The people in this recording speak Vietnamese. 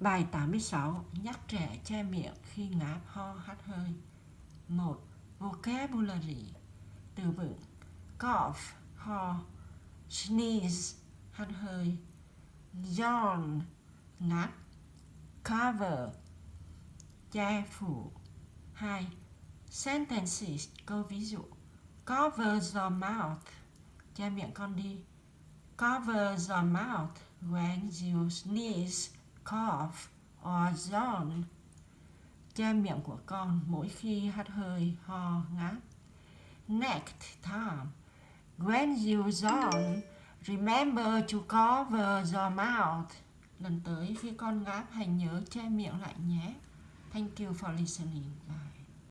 Bài 86. Nhắc trẻ che miệng khi ngáp, ho, hắt hơi. 1. Vocabulary. Từ vựng: cough, ho, sneeze, hắt hơi, yawn, ngáp, cover, che phủ. 2. Sentences. Câu ví dụ: cover your mouth, che miệng con đi. Cover your mouth when you sneeze, cough or yawn. Che miệng của con mỗi khi hắt hơi, ho, ngáp. Next time, when you yawn, remember to cover your mouth. Lần tới khi con ngáp hãy nhớ che miệng lại nhé. Thank you for listening. Bye.